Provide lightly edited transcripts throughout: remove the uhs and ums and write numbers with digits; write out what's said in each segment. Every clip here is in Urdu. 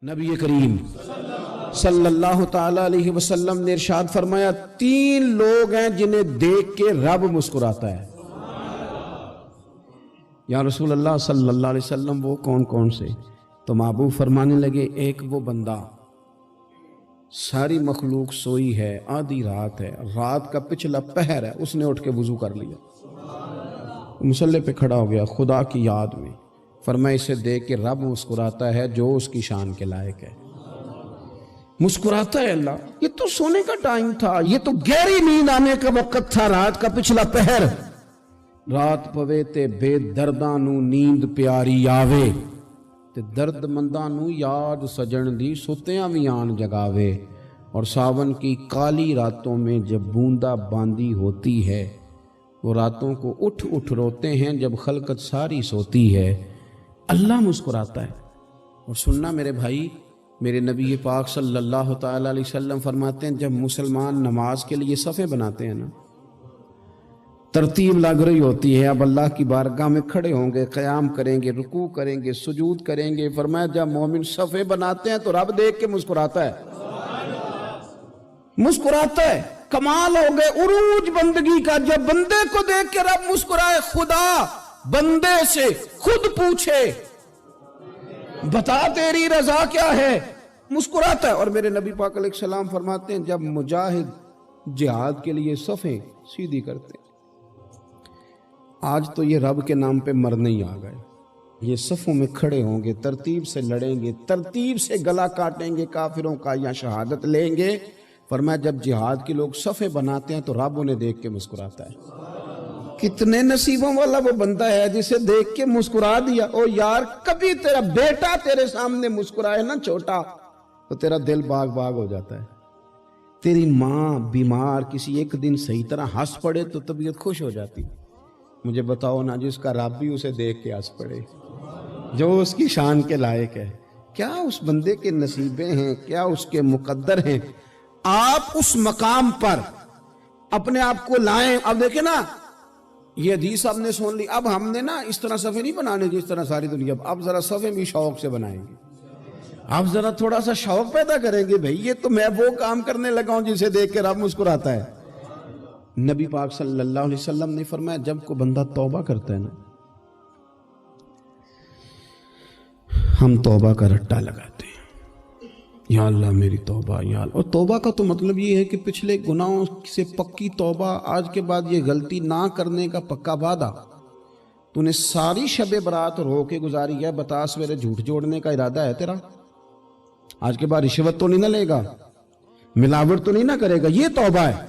نبی کریم صلی اللہ تعالی علیہ وسلم نے ارشاد فرمایا 3 لوگ ہیں جنہیں دیکھ کے رب مسکراتا ہے۔ یا رسول اللہ صلی اللہ علیہ وسلم وہ کون کون سے؟ تو محبوب فرمانے لگے ایک وہ بندہ ساری مخلوق سوئی ہے، آدھی رات ہے، رات کا پچھلا پہر ہے، اس نے اٹھ کے وضو کر لیا، مصلی پہ کھڑا ہو گیا خدا کی یاد میں، فرمایا اسے دیکھ کے رب مسکراتا ہے جو اس کی شان کے لائق ہے۔ مسکراتا ہے اللہ۔ یہ تو سونے کا ٹائم تھا، یہ تو گہری نیند آنے کا وقت تھا، رات کا پچھلا پہر۔ رات پوے تے بے درداں نو نیند پیاری آوے تے درد منداں نو یاد سجن دی ستیاں وی آن جگاوے، اور ساون کی کالی راتوں میں جب بوندا باندی ہوتی ہے، وہ راتوں کو اٹھ اٹھ روتے ہیں جب خلقت ساری سوتی ہے، اللہ مسکراتا ہے۔ اور سننا میرے بھائی، میرے نبی پاک صلی اللہ تعالی علیہ وسلم فرماتے ہیں جب مسلمان نماز کے لیے صفیں بناتے ہیں نا، ترتیب لگ رہی ہوتی ہے، اب اللہ کی بارگاہ میں کھڑے ہوں گے، قیام کریں گے، رکوع کریں گے، سجود کریں گے، فرمایا جب مومن صفیں بناتے ہیں تو رب دیکھ کے مسکراتا ہے، مسکراتا ہے۔ کمال ہو گئے عروج بندگی کا، جب بندے کو دیکھ کے رب مسکرائے، خدا بندے سے خود پوچھے بتا تیری رضا کیا ہے، مسکراتا ہے۔ اور میرے نبی پاک علیہ السلام فرماتے ہیں جب مجاہد جہاد کے لیے صفیں سیدھی کرتے ہیں، آج تو یہ رب کے نام پہ مرنے ہی آ گئے، یہ صفوں میں کھڑے ہوں گے، ترتیب سے لڑیں گے، ترتیب سے گلا کاٹیں گے کافروں کا یا شہادت لیں گے۔ فرمایا جب جہاد کے لوگ صفیں بناتے ہیں تو رب انہیں دیکھ کے مسکراتا ہے۔ کتنے نصیبوں والا وہ بندہ ہے جسے دیکھ کے مسکرا دیا۔ او یار، کبھی تیرا بیٹا تیرے سامنے مسکرائے نا چھوٹا تو تیرا دل باغ باغ ہو جاتا ہے۔ تیری ماں بیمار کسی ایک دن صحیح طرح ہنس پڑے تو طبیعت خوش ہو جاتی۔ مجھے بتاؤ نا جس کا رب بھی اسے دیکھ کے ہنس پڑے، جو اس کی شان کے لائق ہے، کیا اس بندے کے نصیبیں ہیں، کیا اس کے مقدر ہیں۔ آپ اس مقام پر اپنے آپ کو لائیں۔ اب دیکھیں نا، یہ حدیث ہم نے سن لی، اب ہم نے نا اس طرح صفیں نہیں بنانے جس طرح ساری دنیا، اب ذرا صفیں بھی شوق سے بنائیں گے، اب ذرا تھوڑا سا شوق پیدا کریں گے، بھئی یہ تو میں وہ کام کرنے لگا ہوں جسے دیکھ کے رب مسکراتا ہے۔ نبی پاک صلی اللہ علیہ وسلم نے فرمایا جب کوئی بندہ توبہ کرتا ہے نا، ہم توبہ کا رٹا لگاتے ہیں، یا اللہ میری توبہ، یا اللہ۔ اور توبہ کا تو مطلب یہ ہے کہ پچھلے گناہوں سے پکی توبہ، آج کے بعد یہ غلطی نہ کرنے کا پکا وعدہ۔ تو نے ساری شب برات رو کے گزاری ہے، بتا سویرے جھوٹ جوڑنے کا ارادہ ہے تیرا؟ آج کے بعد رشوت تو نہیں نہ لے گا، ملاوٹ تو نہیں نہ کرے گا، یہ توبہ ہے۔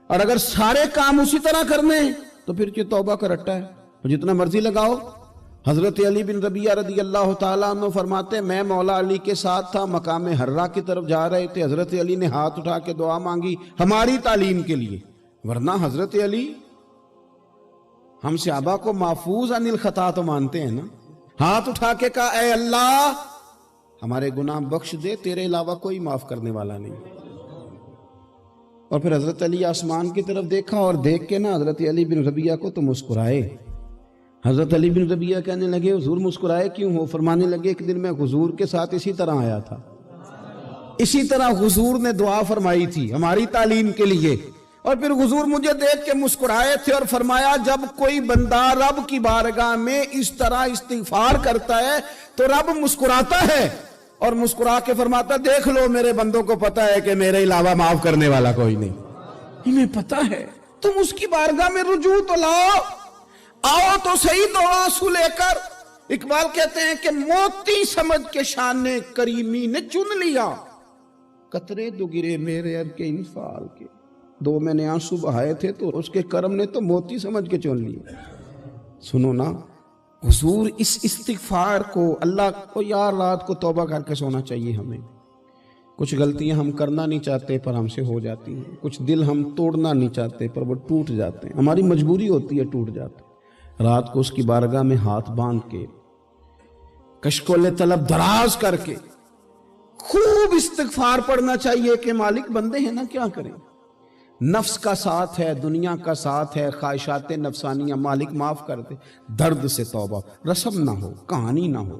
اور اگر سارے کام اسی طرح کرنے تو پھر یہ توبہ کا رٹا ہے، جتنا مرضی لگاؤ۔ حضرت علی بن ربیعہ رضی اللہ تعالیٰ عنہ فرماتے ہیں میں مولا علی کے ساتھ تھا، مقام حرہ کی طرف جا رہے تھے، حضرت علی نے ہاتھ اٹھا کے دعا مانگی ہماری تعلیم کے لیے، ورنہ حضرت علی ہم صحابہ کو محفوظ عن الخطا تو مانتے ہیں نا۔ ہاتھ اٹھا کے کہا اے اللہ ہمارے گناہ بخش دے، تیرے علاوہ کوئی معاف کرنے والا نہیں۔ اور پھر حضرت علی آسمان کی طرف دیکھا اور دیکھ کے نا حضرت علی بن ربیعہ کو تو مسکرائے۔ حضرت علی بن ربیعہ کہنے لگے حضور مسکرائے کیوں ہو؟ فرمانے لگے ایک دن میں حضور کے ساتھ اسی طرح آیا تھا، اسی طرح حضور نے دعا فرمائی تھی ہماری تعلیم کے لیے، اور پھر حضور مجھے دیکھ کے مسکرائے تھے اور فرمایا جب کوئی بندہ رب کی بارگاہ میں اس طرح استغفار کرتا ہے تو رب مسکراتا ہے، اور مسکرا کے فرماتا دیکھ لو میرے بندوں کو پتا ہے کہ میرے علاوہ معاف کرنے والا کوئی نہیں، انہیں پتا ہے، تم اس کی بارگاہ میں رجوع تو لاؤ، آؤ تو صحیح دو آنسو لے کر۔ اقبال کہتے ہیں کہ موتی سمجھ کے شان کریمی نے چن لیا، قطرے دو گرے میرے ار کے انفال کے، دو میں نے آنسو بہائے تھے تو اس کے کرم نے تو موتی سمجھ کے چن لیا۔ سنو نا حضور اس استغفار کو، اللہ کو یار رات کو توبہ کر کے سونا چاہیے ہمیں۔ کچھ غلطیاں ہم کرنا نہیں چاہتے پر ہم سے ہو جاتی ہیں، کچھ دل ہم توڑنا نہیں چاہتے پر وہ ٹوٹ جاتے ہیں، ہماری مجبوری ہوتی ہے ٹوٹ جاتے ہیں۔ رات کو اس کی بارگاہ میں ہاتھ باندھ کے کشکول طلب دراز کر کے خوب استغفار پڑھنا چاہیے کہ مالک بندے ہیں نا کیا کریں، نفس کا ساتھ ہے، دنیا کا ساتھ ہے، خواہشات نفسانیہ، مالک معاف کر دے، درد سے توبہ، رسم نہ ہو، کہانی نہ ہو،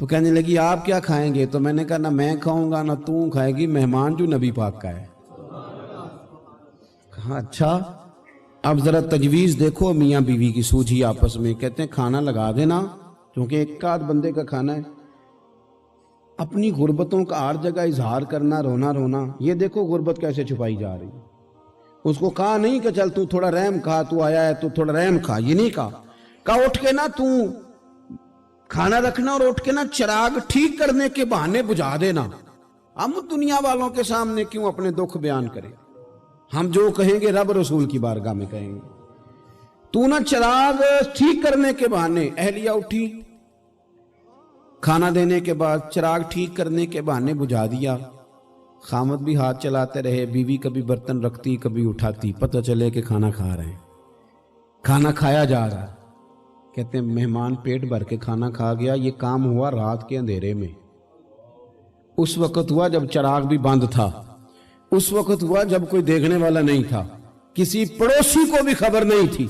تو کہنے لگی آپ کیا کھائیں گے؟ تو میں نے کہا نہ میں کھاؤں گا نہ تو کھائے گی، مہمان جو نبی پاک کا ہے۔ کہا اچھا، اب ذرا تجویز دیکھو میاں بیوی کی سوجھی آپس میں۔ کہتے ہیں کھانا لگا دینا، کیونکہ ایک آدھ بندے کا کھانا ہے۔ اپنی غربتوں کا ہر جگہ اظہار کرنا، رونا رونا، یہ دیکھو غربت کیسے چھپائی جا رہی ہے۔ اس کو کہا نہیں کہ چل تو تھوڑا رحم کھا، تو آیا ہے تو تھوڑا رحم کھا، یہ نہیں کہا اٹھ کے نا تو کھانا رکھنا اور اٹھ کے نا چراغ ٹھیک کرنے کے بہانے بجھا دینا۔ ہم دنیا والوں کے سامنے کیوں اپنے دکھ بیان کریں؟ ہم جو کہیں گے رب رسول کی بارگاہ میں کہیں گے۔ تو نا چراغ ٹھیک کرنے کے بہانے، اہلیہ اٹھی، کھانا دینے کے بعد چراغ ٹھیک کرنے کے بہانے بجھا دیا۔ خامد بھی ہاتھ چلاتے رہے، بیوی کبھی برتن رکھتی کبھی اٹھاتی، پتہ چلے کہ کھانا کھا رہے ہیں، کھانا کھایا جا رہا ہے۔ کہتے ہیں مہمان پیٹ بھر کے کھانا کھا گیا۔ یہ کام ہوا رات کے اندھیرے میں، اس وقت ہوا جب چراغ بھی بند تھا، اس وقت ہوا جب کوئی دیکھنے والا نہیں تھا، کسی پڑوسی کو بھی خبر نہیں تھی۔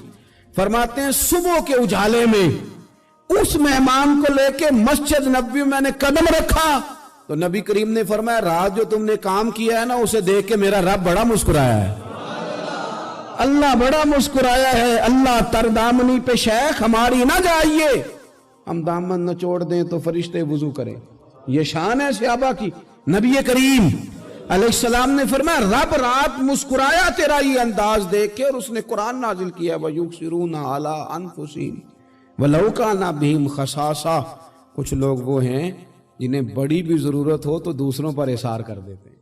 فرماتے ہیں صبح کے اجالے میں اس مہمان کو لے کے مسجد نبوی میں نے قدم رکھا تو نبی کریم نے فرمایا رات جو تم نے کام کیا ہے نا، اسے دیکھ کے میرا رب بڑا مسکرایا ہے، اللہ بڑا مسکرایا ہے۔ اللہ تر دامنی پہ شیخ ہماری نہ جائیے، ہم دامن نہ چھوڑ دیں تو فرشتے وضو کریں۔ یہ شان ہے صحابہ کی۔ نبی کریم علیہ السلام نے فرمایا رب رات مسکرایا تیرا یہ انداز دیکھ کے، اور اس نے قرآن نازل کیا وَيُؤْثِرُونَ عَلَىٰ أَنفُسِهِمْ وَلَوْ كَانَ بِهِمْ خَصَاصَةٌ۔ کچھ لوگ وہ ہیں جنہیں بڑی بھی ضرورت ہو تو دوسروں پر اثار کر دیتے ہیں۔